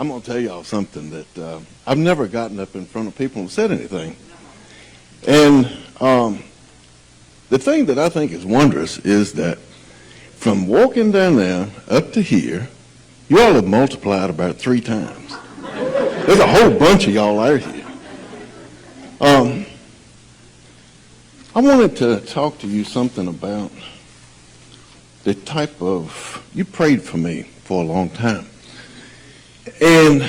I'm going to tell y'all something that I've never gotten up in front of people and said anything. And the thing that I think is wondrous is that from walking down there up to here, you all have multiplied about 3 times. There's a whole bunch of y'all out here. I wanted to talk to you something about the type of, you prayed for me for a long time. And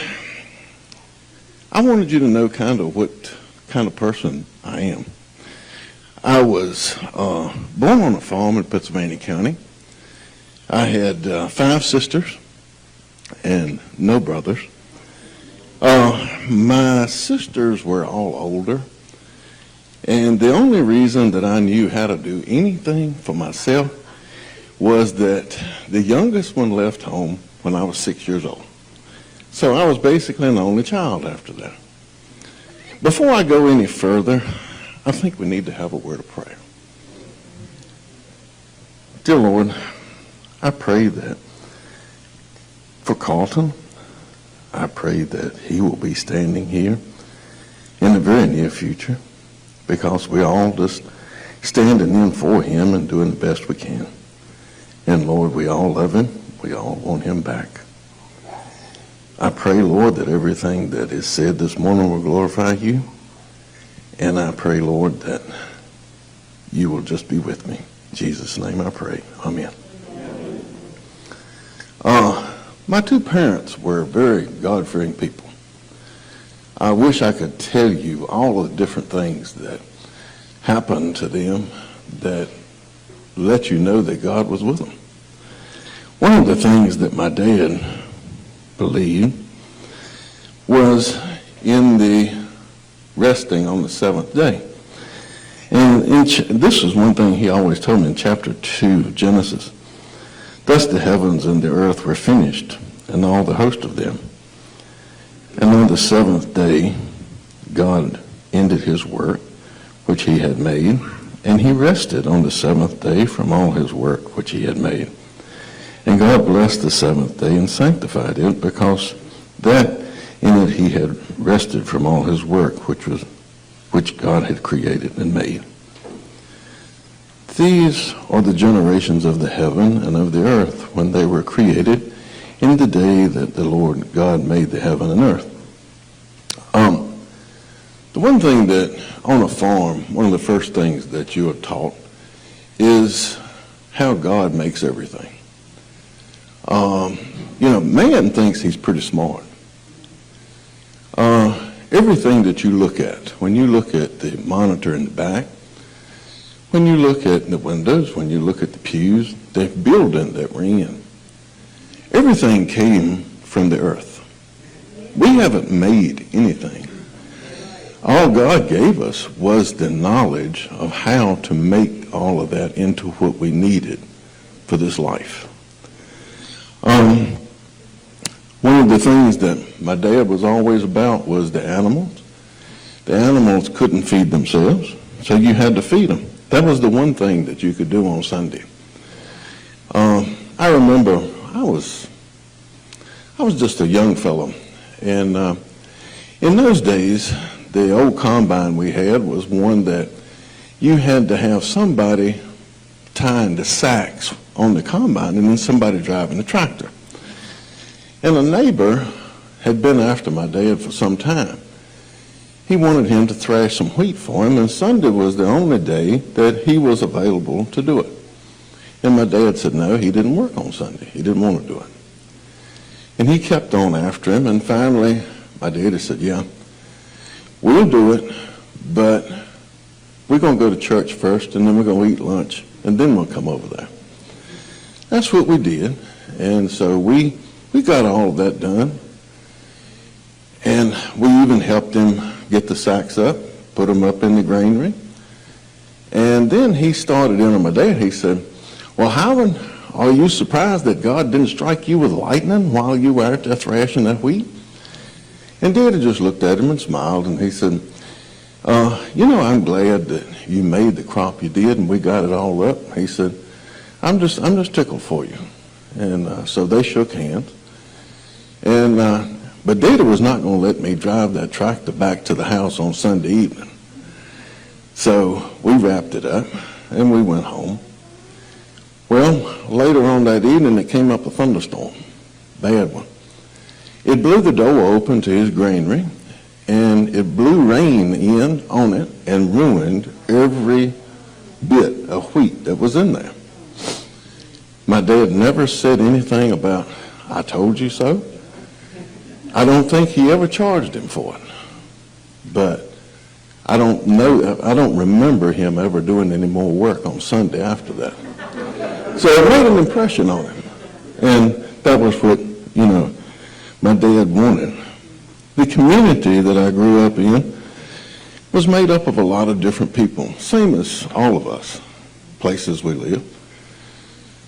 I wanted you to know kind of what kind of person I am. I was born on a farm in Pennsylvania County. I had 5 sisters and no brothers. My sisters were all older, and the only reason that I knew how to do anything for myself was that the youngest one left home when I was 6 years old. So I was basically an only child after that. Before I go any further, I think we need to have a word of prayer. Dear Lord, I pray that for Carlton, I pray that he will be standing here in the very near future, because we're all just standing in for him and doing the best we can. And Lord, we all love him. We all want him back. I pray, Lord, that everything that is said this morning will glorify you. And I pray, Lord, that you will just be with me. In Jesus' name I pray. Amen. My 2 parents were very God-fearing people. I wish I could tell you all of the different things that happened to them that let you know that God was with them. One of the things that my dad believed was in the resting on the 7th day. And this is one thing he always told me in chapter 2 of Genesis. Thus the heavens and the earth were finished, and all the host of them. And on the 7th day, God ended his work, which he had made, and he rested on the 7th day from all his work, which he had made. And God blessed the 7th day and sanctified it, because that in it he had rested from all his work, which God had created and made. These are the generations of the heaven and of the earth when they were created in the day that the Lord God made the heaven and earth. The one thing that on a farm, one of the first things that you are taught is how God makes everything. Man thinks he's pretty smart. Everything that you look at, when you look at the monitor in the back, when you look at the windows, when you look at the pews, the building that we're in, everything came from the earth. We haven't made anything. All God gave us was the knowledge of how to make all of that into what we needed for this life. One of the things that my dad was always about was the animals. The animals couldn't feed themselves, so you had to feed them. That was the one thing that you could do on Sunday. I remember I was just a young fellow, and in those days, the old combine we had was one that you had to have somebody tying the sacks on the combine and then somebody driving the tractor. And a neighbor had been after my dad for some time. He wanted him to thrash some wheat for him, and Sunday was the only day that he was available to do it. And my dad said no, he didn't work on Sunday. He didn't want to do it. And he kept on after him, and finally my daddy said, yeah, we'll do it, but we're going to go to church first, and then we're going to eat lunch, and then we'll come over there. That's what we did, and so we got all of that done, and we even helped him get the sacks up, put them up in the granary, and then he started in on my dad. He said, well, Howard, are you surprised that God didn't strike you with lightning while you were out there thrashing that wheat? And Daddy just looked at him and smiled, and he said, I'm glad that you made the crop you did and we got it all up. He said, I'm just tickled for you. And so they shook hands. And But Daddy was not going to let me drive that tractor back to the house on Sunday evening. So we wrapped it up and we went home. Well, later on that evening, it came up a thunderstorm, bad one. It blew the door open to his granary, and it blew rain in on it and ruined every bit of wheat that was in there. My dad never said anything about, "I told you so." I don't think he ever charged him for it. But I don't remember him ever doing any more work on Sunday after that. So it made an impression on him. And that was what, my dad wanted. The community that I grew up in was made up of a lot of different people, same as all of us, places we live.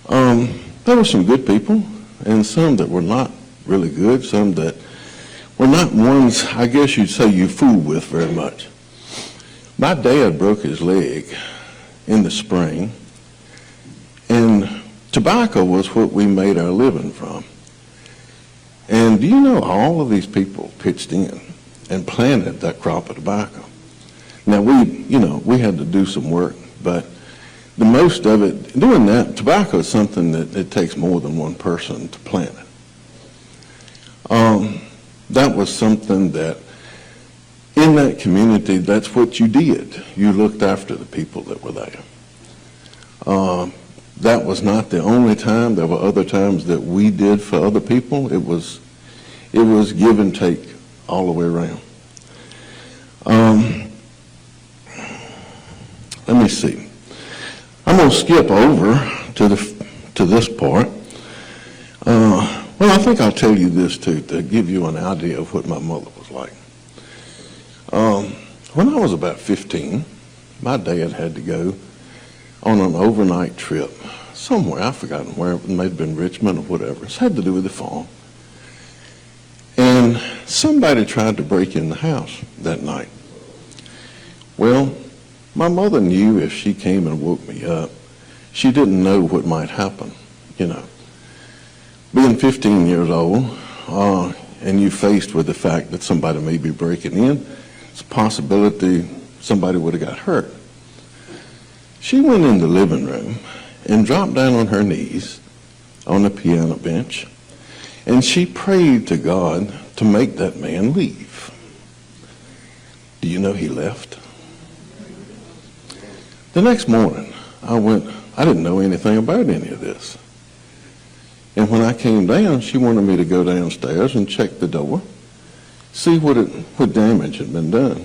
There were some good people and some that were not really good, some that were not ones, I guess you'd say, you fool with very much. My dad broke his leg in the spring, and tobacco was what we made our living from. And do you know all of these people pitched in and planted that crop of tobacco? Now we had to do some work, but the most of it, doing that, tobacco is something that it takes more than one person to plant it. That was something that in that community, that's what you did. You looked after the people that were there. That was not the only time. There were other times that we did for other people. It was give and take all the way around. Let me see. I'm going to skip over to this part. Well, I think I'll tell you this too, to give you an idea of what my mother was like. When I was about 15, my dad had to go on an overnight trip somewhere. I've forgotten where. It may have been Richmond or whatever. It had to do with the farm. And somebody tried to break in the house that night. Well, my mother knew if she came and woke me up, she didn't know what might happen, Being 15 years old, and you faced with the fact that somebody may be breaking in, it's a possibility somebody would have got hurt. She went in the living room and dropped down on her knees on the piano bench, and she prayed to God to make that man leave. Do you know he left? The next morning, I didn't know anything about any of this. And when I came down, she wanted me to go downstairs and check the door, see what damage had been done.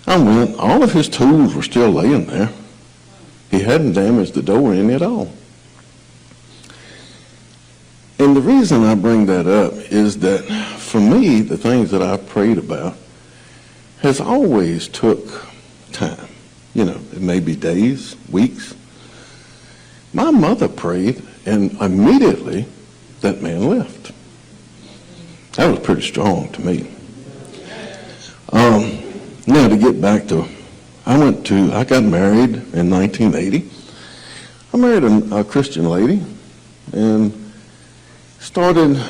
I went, all of his tools were still laying there. He hadn't damaged the door any at all. And the reason I bring that up is that for me, the things that I prayed about has always took time. It may be days, weeks. My mother prayed, and immediately that man left. That was pretty strong to me. Now to get back to, I got married in 1980. I married a Christian lady and started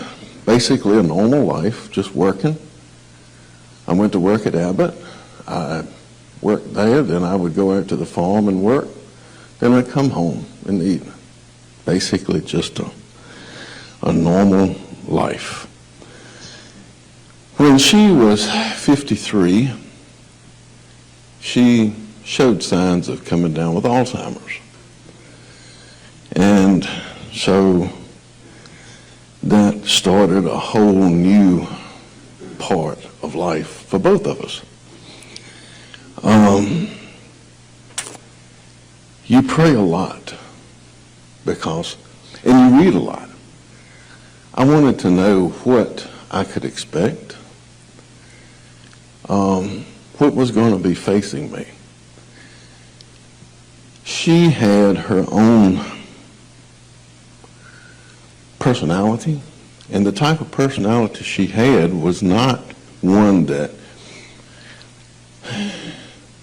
basically a normal life, just working. I went to work at Abbott. I worked there, then I would go out to the farm and work. Then I'd come home in the evening. Basically just a normal life. When she was 53, she showed signs of coming down with Alzheimer's. And so that started a whole new part of life for both of us. You pray a lot and you read a lot. I wanted to know what I could expect, what was going to be facing me. She had her own personality, and the type of personality she had was not one that,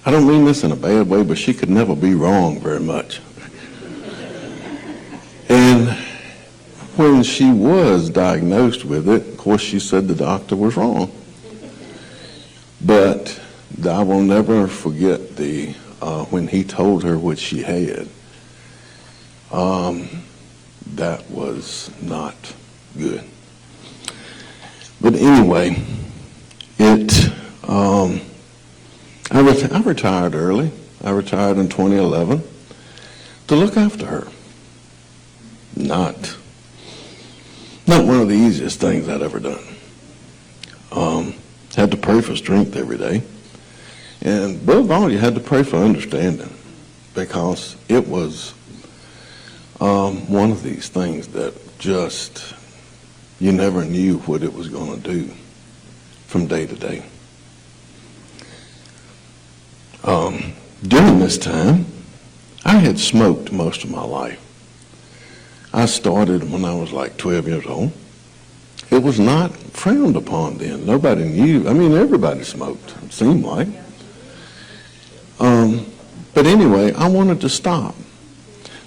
I don't mean this in a bad way, but she could never be wrong very much. And when she was diagnosed with it, of course, she said the doctor was wrong. But I will never forget when he told her what she had. That was not good. But anyway, I retired early. I retired in 2011 to look after her. Not one of the easiest things I'd ever done. Had to pray for strength every day. And above all, you had to pray for understanding, because it was one of these things that just, you never knew what it was going to do from day to day. During this time, I had smoked most of my life. I started when I was like 12 years old. It was not frowned upon then. Nobody knew. I mean, everybody smoked, it seemed like. But anyway, I wanted to stop.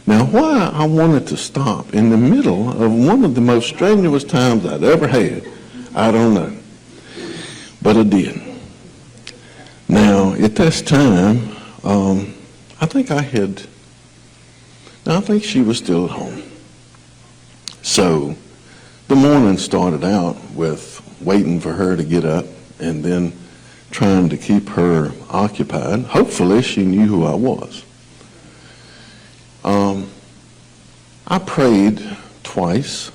Now, why I wanted to stop in the middle of one of the most strenuous times I'd ever had, I don't know. But I did. Now, at this time, I think she was still at home. So the morning started out with waiting for her to get up and then trying to keep her occupied. Hopefully she knew who I was. I prayed twice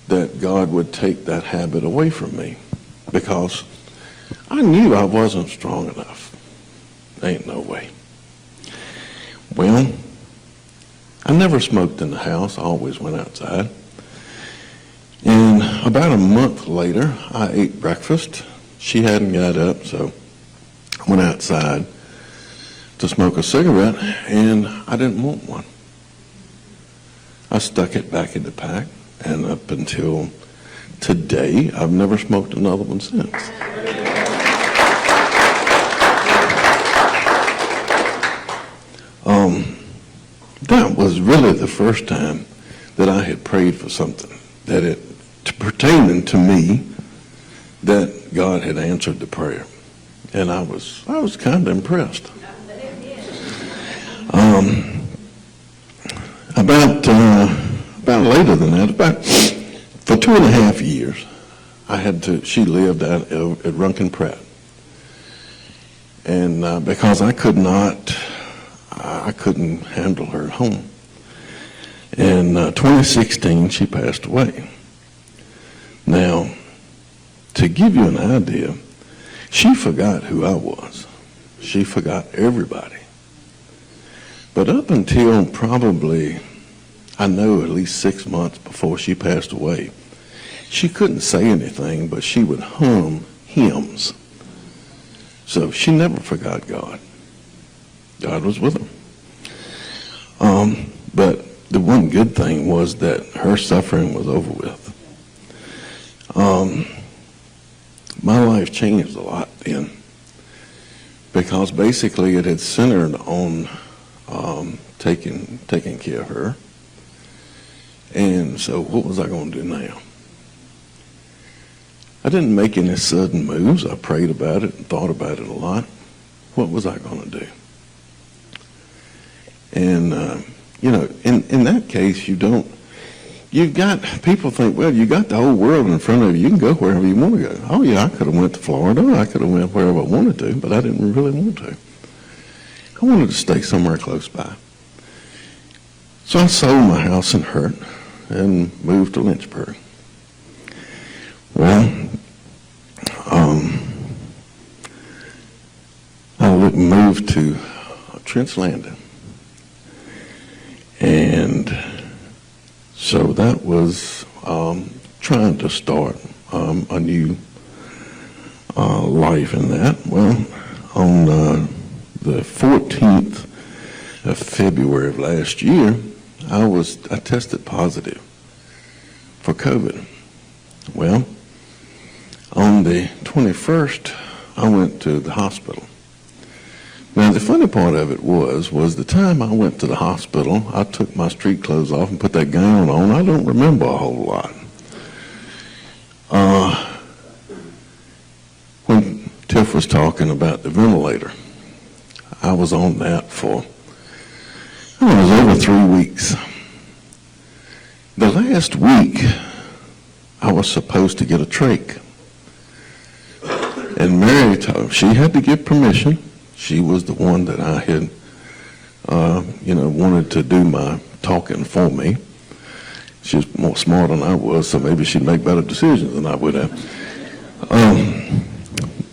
that God would take that habit away from me, because I knew I wasn't strong enough. Ain't no way. Well, I never smoked in the house. I always went outside. And about a month later, I ate breakfast. She hadn't got up, so I went outside to smoke a cigarette, and I didn't want one. I stuck it back in the pack, and up until today, I've never smoked another one since. That was really the first time that I had prayed for something pertaining to me, that God had answered the prayer, and I was kind of impressed. About later than that, for 2.5 years, she lived at Runkin Pratt. And because I couldn't handle her at home. In 2016, she passed away. Now, to give you an idea, she forgot who I was. She forgot everybody. But up until probably, I know, at least 6 months before she passed away, she couldn't say anything, but she would hum hymns. So she never forgot God. God was with her. But the one good thing was that her suffering was over with. My life changed a lot then, because basically it had centered on taking care of her. And so what was I going to do now? I didn't make any sudden moves. I prayed about it and thought about it a lot. What was I going to do? And, in that case, people think, well, you got the whole world in front of you. You can go wherever you want to go. Oh, yeah, I could have went to Florida. I could have went wherever I wanted to, but I didn't really want to. I wanted to stay somewhere close by. So I sold my house in Hurt and moved to Lynchburg. Well, I moved to Trent's Landing. And so that was trying to start a new life in that. Well, on the 14th of February of last year, I tested positive for COVID. Well, on the 21st, I went to the hospital Now, the funny part of it was the time I went to the hospital, I took my street clothes off and put that gown on. I don't remember a whole lot. When Tiff was talking about the ventilator, I was on that for, it was over 3 weeks. The last week, I was supposed to get a trach. And Mary, she had to give permission. She was the one that I had, wanted to do my talking for me. She was more smart than I was, so maybe she'd make better decisions than I would have.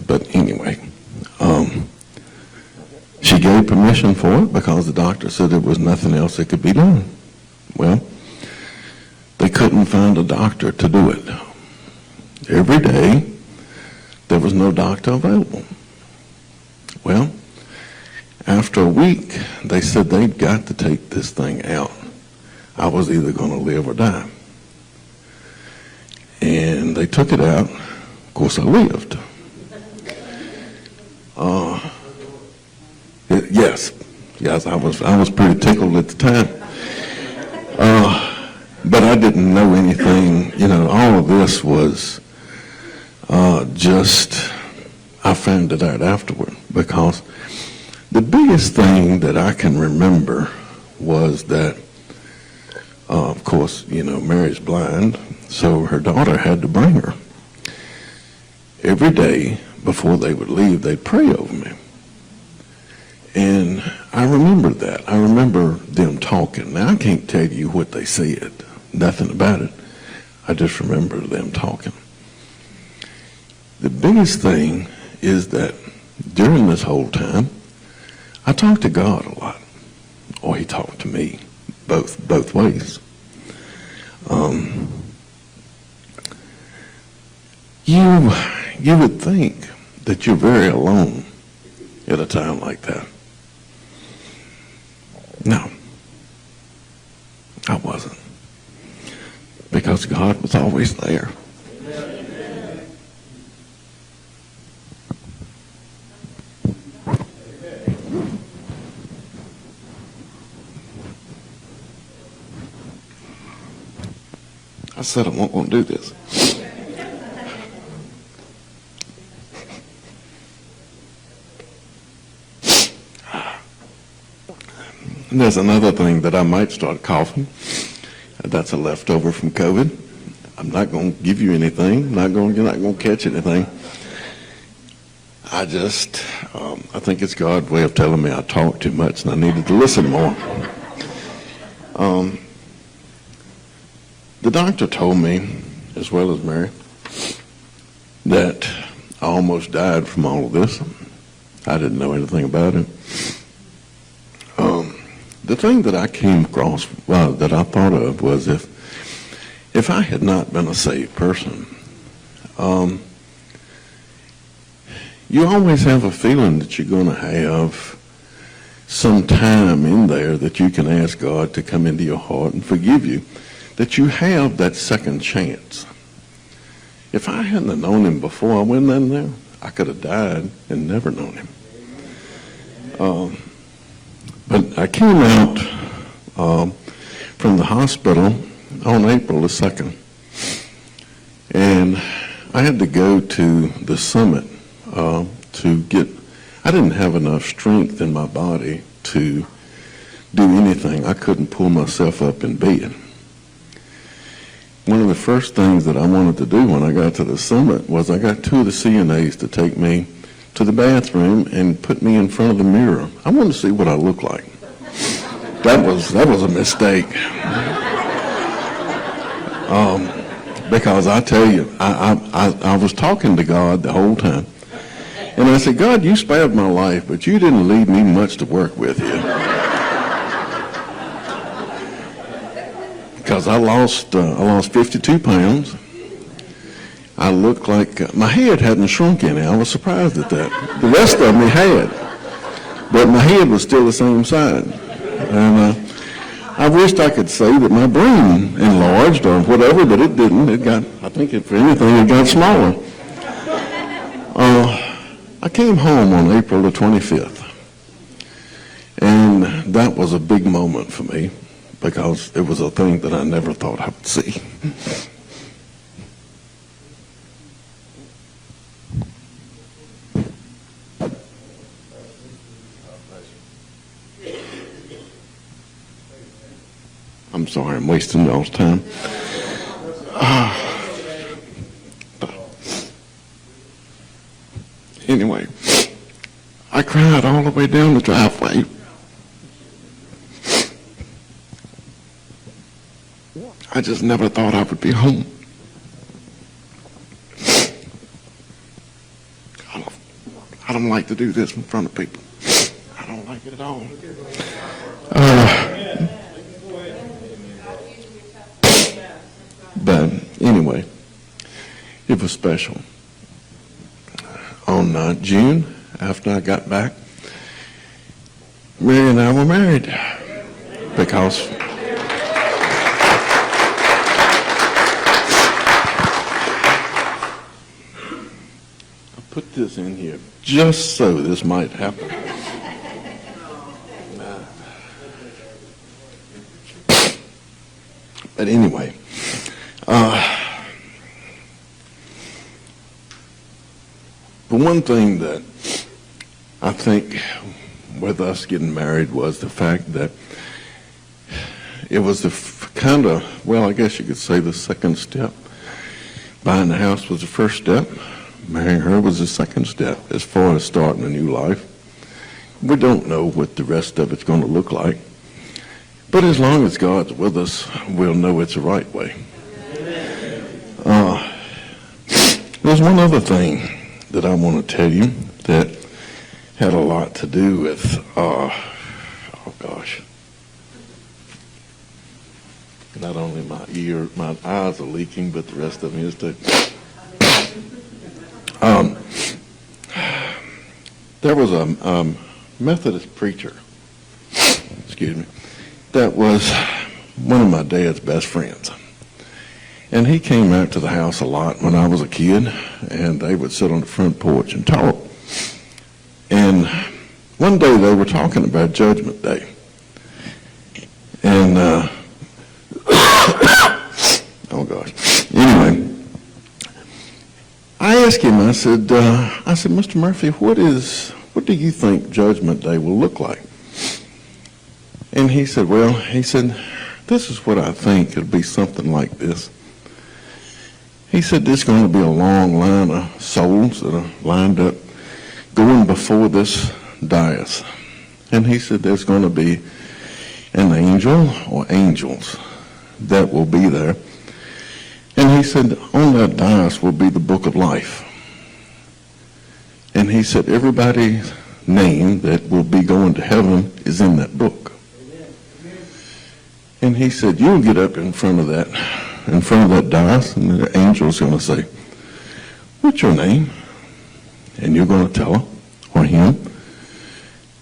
But anyway, she gave permission for it because the doctor said there was nothing else that could be done. Well, they couldn't find a doctor to do it. Every day, there was no doctor available. Well, after a week, they said they'd got to take this thing out. I was either going to live or die. And they took it out. Of course, I lived. Yes, I was pretty tickled at the time. But I didn't know anything. All of this was I found it out afterward, because the biggest thing that I can remember was that, of course, Mary's blind, so her daughter had to bring her. Every day before they would leave, they'd pray over me. And I remember that. I remember them talking. Now, I can't tell you what they said, nothing about it. I just remember them talking. The biggest thing is that during this whole time, I talked to God a lot, or he talked to me, both ways. You would think that you're very alone at a time like that. No, I wasn't, because God was always there. I said I won't want to do this. And there's another thing that I might start coughing. That's a leftover from COVID. I'm not going to give you anything. You're not going to catch anything. I think it's God's way of telling me I talk too much and I needed to listen more. The doctor told me, as well as Mary, that I almost died from all of this. I didn't know anything about it. The thing that I came across, that I thought of, was if I had not been a saved person, you always have a feeling that you're going to have some time in there that you can ask God to come into your heart and forgive you, that you have that second chance. If I hadn't have known him before I went in there, I could have died and never known him. But I came out from the hospital on April the 2nd, and I had to go to the summit I didn't have enough strength in my body to do anything. I couldn't pull myself up in bed. One of the first things that I wanted to do when I got to the summit was I got two of the CNAs to take me to the bathroom and put me in front of the mirror. I wanted to see what I looked like. That was a mistake. Because I tell you, I was talking to God the whole time. And I said, God, you spared my life, but you didn't leave me much to work with here. Because I lost 52 pounds. I looked like, my head hadn't shrunk any. I was surprised at that. The rest of me had. But my head was still the same size. And I wished I could say that my brain enlarged or whatever, but it didn't. I think if anything, it got smaller. I came home on April the 25th. And that was a big moment for me because it was a thing that I never thought I would see. I'm sorry, I'm wasting y'all's time. Anyway, I cried all the way down the driveway. I just never thought I would be home. I don't like to do this in front of people. I don't like it at all. But anyway, it was special. On June, after I got back, Mary and I were married because I put this in here just so this might happen. But anyway, the one thing that I think with us getting married was the fact that it was the kind of, well, I guess you could say the second step. Buying the house was the first step. Marrying her was the second step as far as starting a new life. We don't know what the rest of it's going to look like. But as long as God's with us, we'll know it's the right way. There's one other thing that I want to tell you that had a lot to do with, oh gosh, not only my eyes are leaking, but the rest of me is too. There was a Methodist preacher, excuse me, that was one of my dad's best friends. And he came out to the house a lot when I was a kid, and they would sit on the front porch and talk. And one day they were talking about Judgment Day. And, oh gosh. Anyway, I asked him, I said, Mr. Murphy, what do you think Judgment Day will look like? And he said, this is what I think. It'll be something like this. He said there's going to be a long line of souls that are lined up going before this dais. And he said there's going to be an angel or angels that will be there. And he said on that dais will be the book of life. And he said everybody's name that will be going to heaven is in that book. And he said you'll get up in front of that dais, and the angel's going to say, what's your name? And you're going to tell her or him,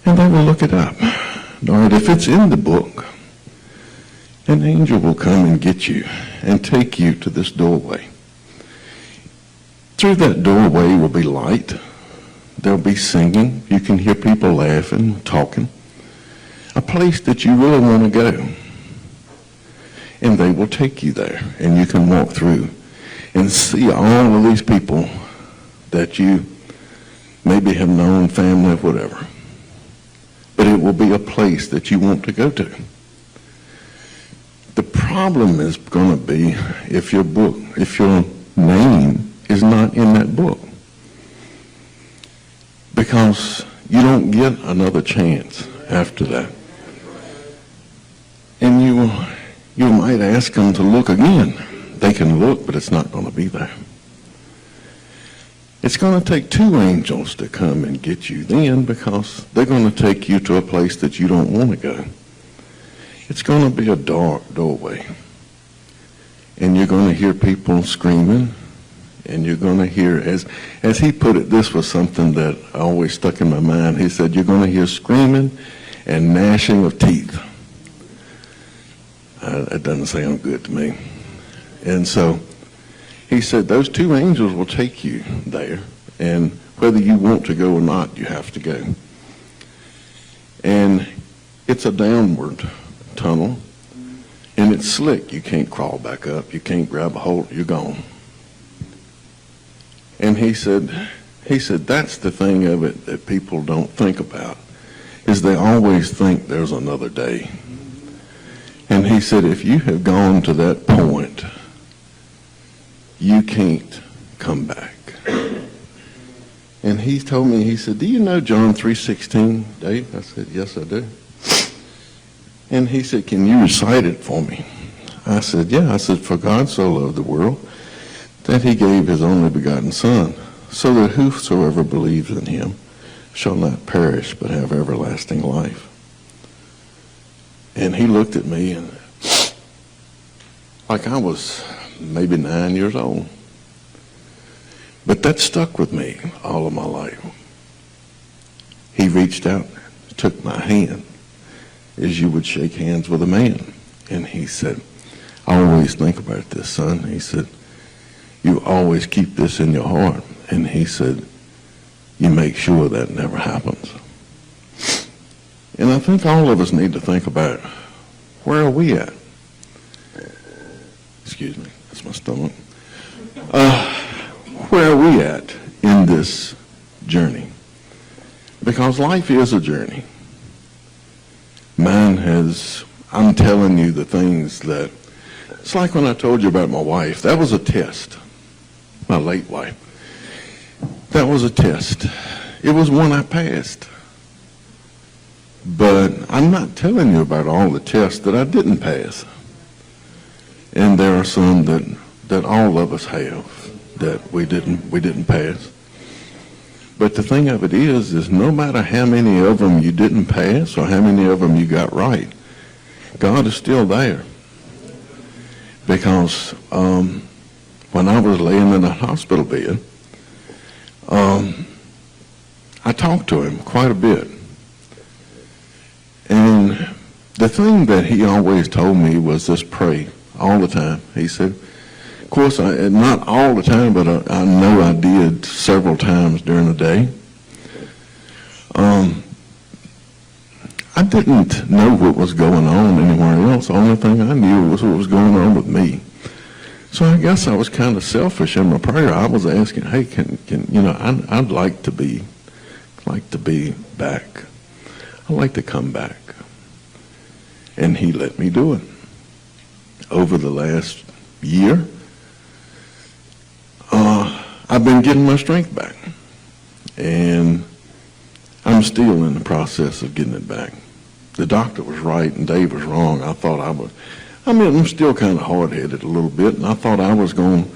and they will look it up. All right, if it's in the book, an angel will come and get you and take you to this doorway. Through that doorway will be light. There'll be singing. You can hear people laughing, talking. A place that you really want to go. And they will take you there, and you can walk through and see all of these people that you maybe have known, family, or whatever. But it will be a place that you want to go to. The problem is going to be if your name is not in that book. Because you don't get another chance after that. And you might ask them to look again. They can look, but it's not going to be there. It's going to take two angels to come and get you then, because they're going to take you to a place that you don't want to go. It's going to be a dark doorway. And you're going to hear people screaming, and you're going to hear, as he put it, this was something that always stuck in my mind. He said, you're going to hear screaming and gnashing of teeth. That doesn't sound good to me. And so he said those two angels will take you there, and whether you want to go or not, you have to go. And it's a downward tunnel, and it's slick. You can't crawl back up. You can't grab a hold. You're gone. And he said, that's the thing of it that people don't think about, is they always think there's another day. And he said, if you have gone to that point, you can't come back. And he told me, he said, do you know John 3:16, Dave? I said, yes, I do. And he said, can you recite it for me? I said, yeah. I said, for God so loved the world that he gave his only begotten Son, so that whosoever believes in him shall not perish but have everlasting life. And he looked at me and like I was maybe 9 years old. But that stuck with me all of my life. He reached out, took my hand, as you would shake hands with a man. And he said, always think about this, son. He said, you always keep this in your heart. And he said, you make sure that never happens. And I think all of us need to think about, where are we at? Excuse me, that's my stomach. Where are we at in this journey? Because life is a journey. Mine has, I'm telling you the things that, it's like when I told you about my wife. That was a test. My late wife. That was a test. It was one I passed. But I'm not telling you about all the tests that I didn't pass. And there are some that all of us have that we didn't pass. But the thing of it is no matter how many of them you didn't pass or how many of them you got right, God is still there. Because when I was laying in a hospital bed, I talked to him quite a bit. And the thing that he always told me was just pray all the time. He said, of course, not all the time, but I know I did several times during the day. I didn't know what was going on anywhere else. The only thing I knew was what was going on with me. So I guess I was kind of selfish in my prayer. I was asking, hey, can I'd like to be back. I'd like to come back. And he let me do it. Over the last year, I've been getting my strength back. And I'm still in the process of getting it back. The doctor was right and Dave was wrong. I'm still kind of hard-headed a little bit, and I thought I was going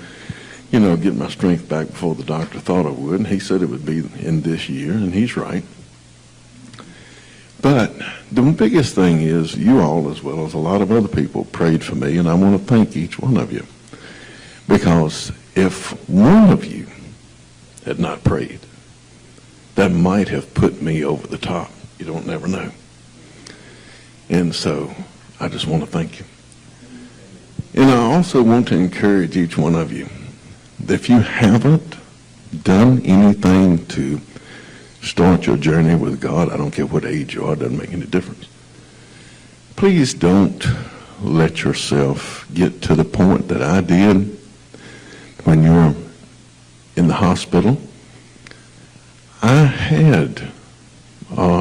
to, get my strength back before the doctor thought I would, and he said it would be in this year, and he's right. But the biggest thing is you all, as well as a lot of other people, prayed for me, and I want to thank each one of you. Because if one of you had not prayed, that might have put me over the top. You don't never know. And so I just want to thank you. And I also want to encourage each one of you that if you haven't done anything to start your journey with God, I don't care what age you are, it doesn't make any difference. Please don't let yourself get to the point that I did when you were in the hospital.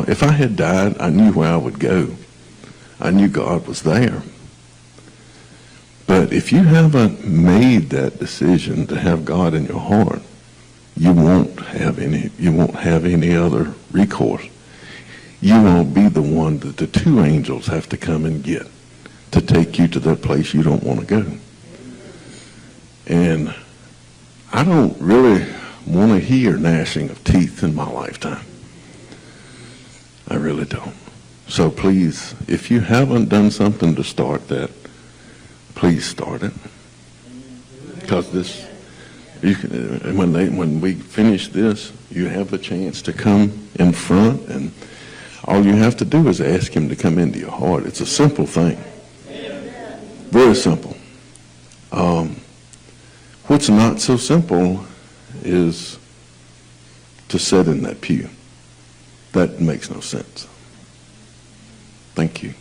If I had died, I knew where I would go. I knew God was there. But if you haven't made that decision to have God in your heart, you won't have any other recourse. You won't be the one that the two angels have to come and get to take you to that place you don't want to go. And I don't really want to hear gnashing of teeth in my lifetime. I really don't. So please, if you haven't done something to start that, please start it. Because when we finish this, you have the chance to come in front, and all you have to do is ask him to come into your heart. It's a simple thing. Very simple. What's not so simple is to sit in that pew. That makes no sense. Thank you.